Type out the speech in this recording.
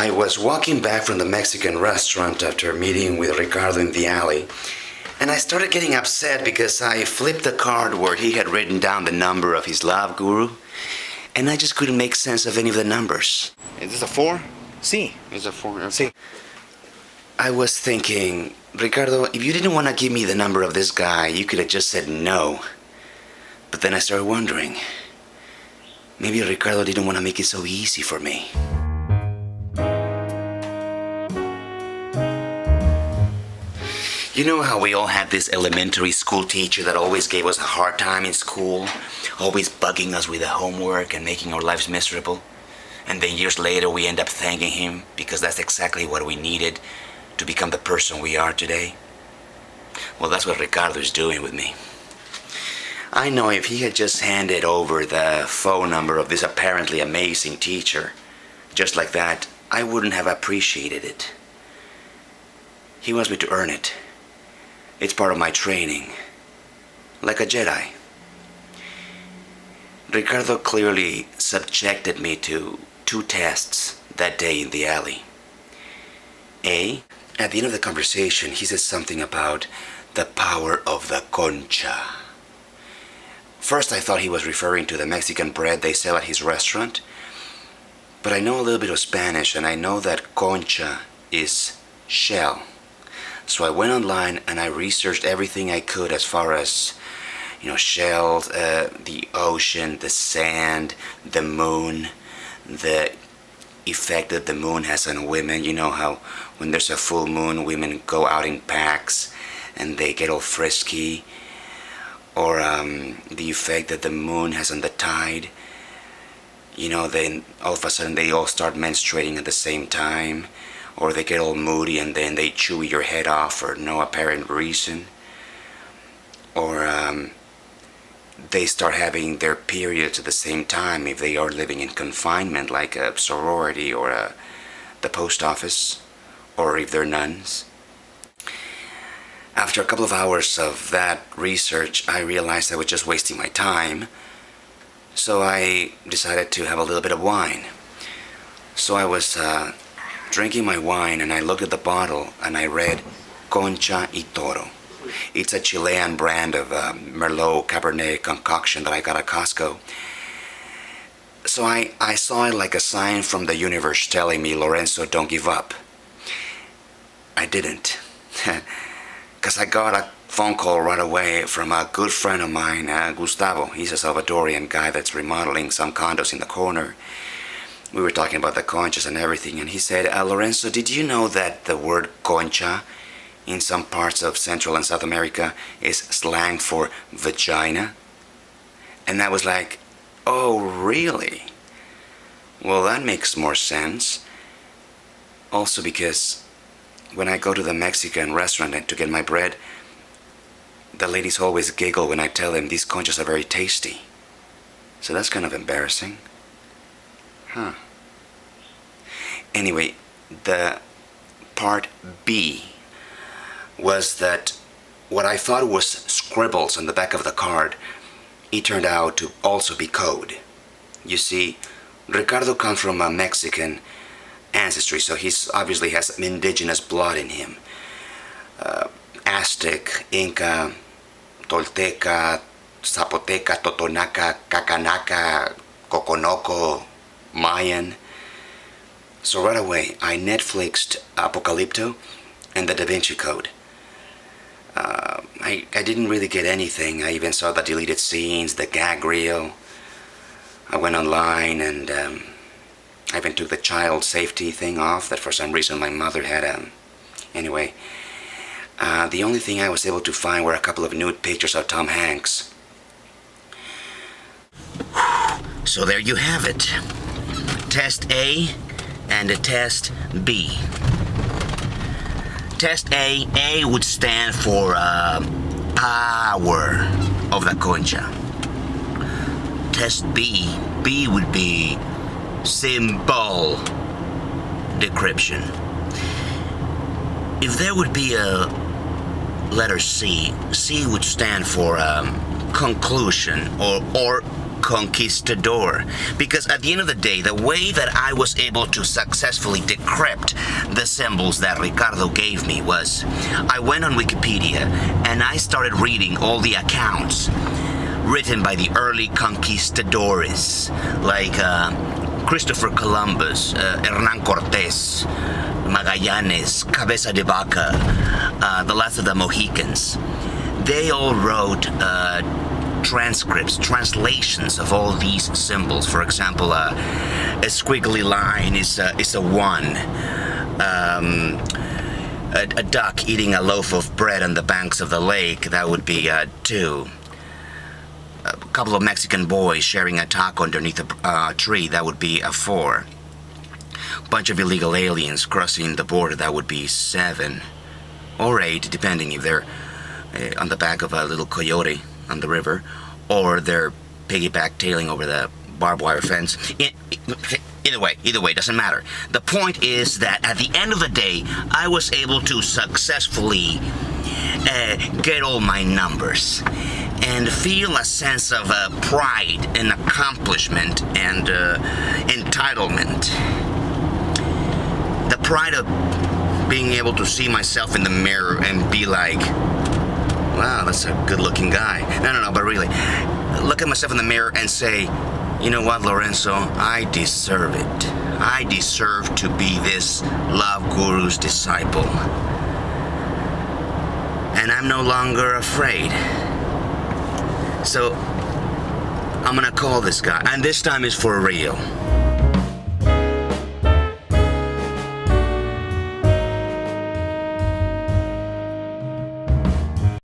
I was walking back from the Mexican restaurant after meeting with Ricardo in the alley, and I started getting upset because I flipped the card where he had written down the number of his love guru, and I just couldn't make sense of any of the numbers. Is this a 4? Sí. It's a 4. Sí. I was thinking, Ricardo, if you didn't want to give me the number of this guy, you could have just said no. But then I started wondering, maybe Ricardo didn't want to make it so easy for me. You know how we all had this elementary school teacher that always gave us a hard time in school, always bugging us with the homework and making our lives miserable? And then years later we end up thanking him because that's exactly what we needed to become the person we are today? Well, that's what Ricardo is doing with me. I know if he had just handed over the phone number of this apparently amazing teacher, just like that, I wouldn't have appreciated it. He wants me to earn it. It's part of my training, like a Jedi. Ricardo clearly subjected me to 2 tests that day in the alley. A, at the end of the conversation, he said something about the power of the concha. First, I thought he was referring to the Mexican bread they sell at his restaurant, but I know a little bit of Spanish, and I know that concha is shell. So I went online and I researched everything I could as far as, shells, the ocean, the sand, the moon, the effect that the moon has on women. You know how when there's a full moon, women go out in packs and they get all frisky. Or the effect that the moon has on the tide. Then all of a sudden they all start menstruating at the same time. Or they get all moody and then they chew your head off for no apparent reason. Or they start having their periods at the same time if they are living in confinement, like a sorority or the post office, or if they're nuns. After a couple of hours of that research, I realized I was just wasting my time. So I decided to have a little bit of wine. So I was drinking my wine and I looked at the bottle and I read Concha y Toro. It's a Chilean brand of Merlot Cabernet concoction that I got at Costco. So I saw it like a sign from the universe telling me, Lorenzo, don't give up. I didn't. Because I got a phone call right away from a good friend of mine, Gustavo. He's a Salvadorian guy that's remodeling some condos in the corner. We were talking about the conchas and everything, and he said, Lorenzo, did you know that the word concha in some parts of Central and South America is slang for vagina? And I was like, oh, really? Well, that makes more sense. Also because when I go to the Mexican restaurant to get my bread, the ladies always giggle when I tell them these conchas are very tasty. So that's kind of embarrassing. Huh. Anyway, the part B was that what I thought was scribbles on the back of the card, it turned out to also be code. You see, Ricardo comes from a Mexican ancestry, so he obviously has some indigenous blood in him. Aztec, Inca, Tolteca, Zapoteca, Totonaca, Cacanaca, Coconoco, Mayan. So right away, I Netflixed Apocalypto and the Da Vinci Code. I didn't really get anything. I even saw the deleted scenes, the gag reel. I went online and I even took the child safety thing off that for some reason my mother had. Anyway, the only thing I was able to find were a couple of nude pictures of Tom Hanks. So there you have it. Test A and a test B. Test A would stand for power of the concha. Test B would be symbol decryption. If there would be a letter C would stand for conclusion or conquistador. Because at the end of the day, the way that I was able to successfully decrypt the symbols that Ricardo gave me was, I went on Wikipedia and I started reading all the accounts written by the early conquistadores, like Christopher Columbus, Hernan Cortés, Magallanes, Cabeza de Vaca, the last of the Mohicans. They all wrote transcripts, translations of all these symbols. For example, a squiggly line is a 1. A duck eating a loaf of bread on the banks of the lake, that would be 2. A couple of Mexican boys sharing a taco underneath a tree, that would be a 4. Bunch of illegal aliens crossing the border, that would be 7. Or 8, depending if they're on the back of a little coyote on the river, or they're piggyback tailing over the barbed wire fence. Either way, doesn't matter. The point is that at the end of the day, I was able to successfully get all my numbers and feel a sense of pride and accomplishment and entitlement. The pride of being able to see myself in the mirror and be like, wow, that's a good-looking guy. No, but really, look at myself in the mirror and say, you know what, Lorenzo, I deserve it. I deserve to be this love guru's disciple. And I'm no longer afraid. So, I'm gonna call this guy, and this time is for real.